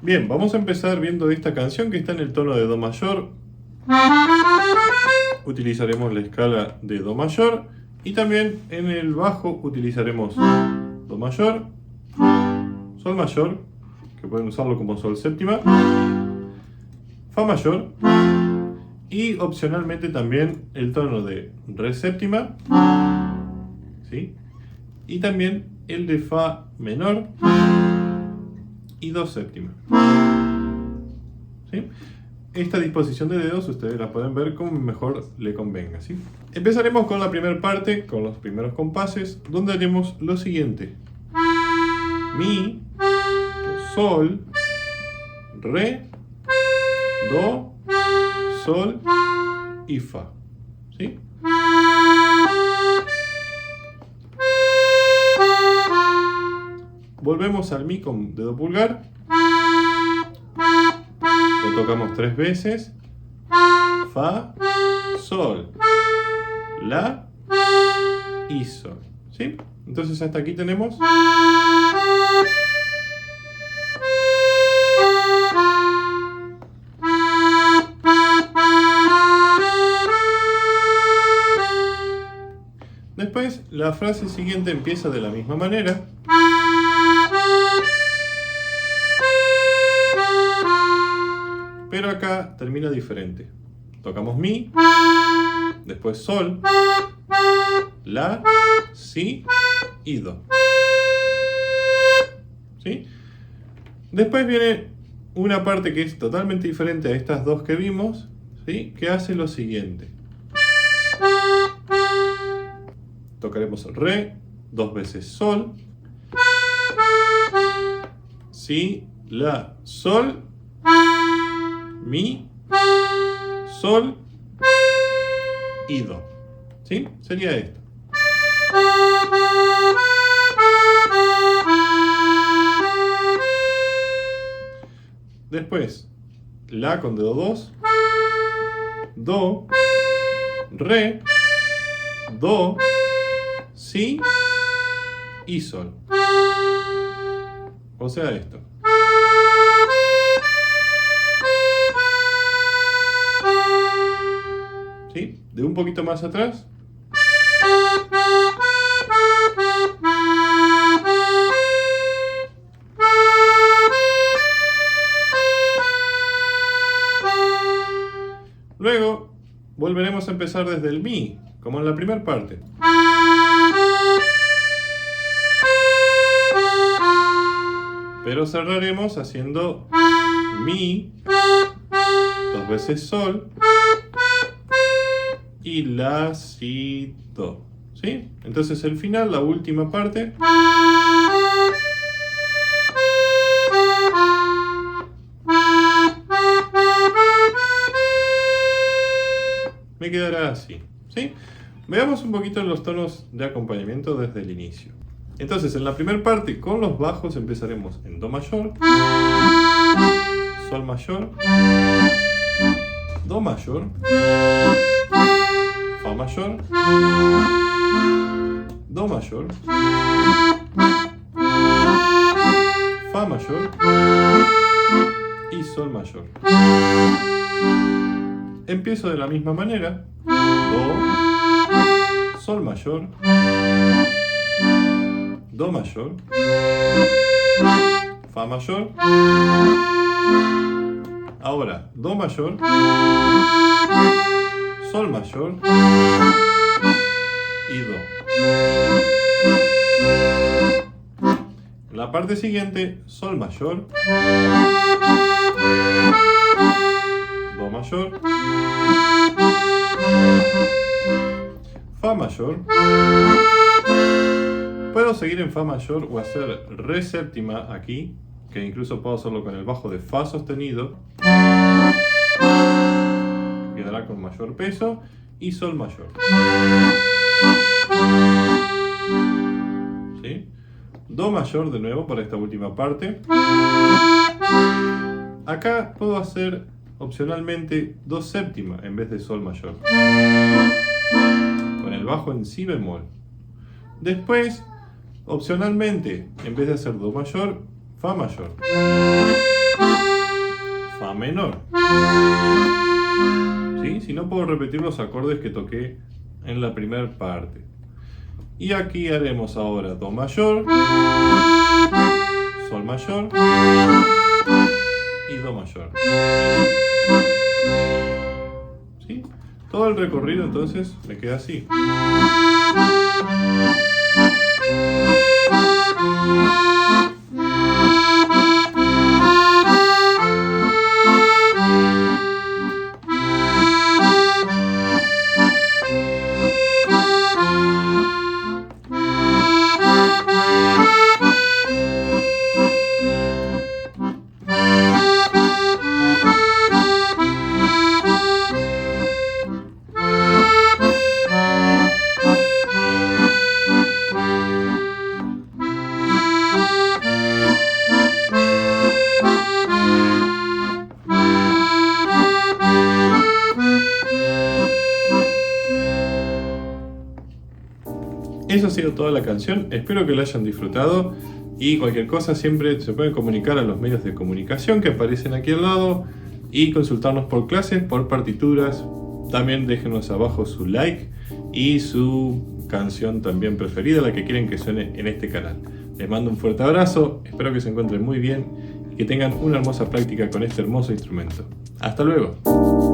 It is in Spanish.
Bien, vamos a empezar viendo esta canción que está en el tono de Do mayor. Utilizaremos la escala de Do mayor y también en el bajo utilizaremos Do mayor, Sol mayor, que pueden usarlo como Sol séptima, Fa mayor y opcionalmente también el tono de Re séptima, ¿sí? Y también el de Fa menor y Do séptima, ¿sí? Esta disposición de dedos ustedes la pueden ver como mejor le convenga, ¿sí? Empezaremos con la primera parte, con los primeros compases, donde haremos lo siguiente: Mi, Sol, Re, Do, Sol y Fa, ¿sí? Volvemos al Mi con dedo pulgar. Lo tocamos 3 veces. Fa, Sol, La y Sol, ¿sí? Entonces hasta aquí tenemos. Después la frase siguiente empieza de la misma manera. Pero acá termina diferente. Tocamos Mi, después Sol, La, Si y Do, ¿sí? Después viene una parte que es totalmente diferente a estas dos que vimos, ¿sí? Que hace lo siguiente. Tocaremos Re, 2 veces Sol, Si, La, Sol, Mi, Sol y Do, ¿sí? Sería esto. Después, La con dedo 2, Do, Re, Do, Si y Sol. O sea esto. ¿Sí? De un poquito más atrás. Luego volveremos a empezar desde el Mi, como en la primera parte. Pero cerraremos haciendo Mi, 2 veces Sol y La, Si, Do, ¿sí? Entonces el final, la última parte, me quedará así, ¿sí? Veamos un poquito los tonos de acompañamiento desde el inicio. Entonces en la primera parte con los bajos empezaremos en Do mayor, Sol mayor, Do mayor, Fa mayor, Do mayor, Fa mayor y Sol mayor. Empiezo de la misma manera: Do, Sol mayor, Do mayor, Fa mayor. Ahora Do mayor, Sol mayor y Do. En la parte siguiente, Sol mayor, Do mayor, Fa mayor. Puedo seguir en Fa mayor o hacer Re séptima aquí, que incluso puedo hacerlo con el bajo de Fa sostenido, quedará con mayor peso, y Sol mayor, ¿sí? Do mayor de nuevo para esta última parte. Acá puedo hacer opcionalmente Do séptima en vez de Sol mayor, con el bajo en Si bemol. Después, opcionalmente, en vez de hacer Do mayor, Fa mayor. Fa menor. ¿Sí? Si no, puedo repetir los acordes que toqué en la primera parte. Y aquí haremos ahora Do mayor, Sol mayor y Do mayor. ¿Sí? Todo el recorrido entonces me queda así. Eso ha sido toda la canción, espero que la hayan disfrutado y cualquier cosa siempre se pueden comunicar a los medios de comunicación que aparecen aquí al lado y consultarnos por clases, por partituras. También déjenos abajo su like y su canción también preferida, la que quieren que suene en este canal. Les mando un fuerte abrazo, espero que se encuentren muy bien y que tengan una hermosa práctica con este hermoso instrumento. ¡Hasta luego!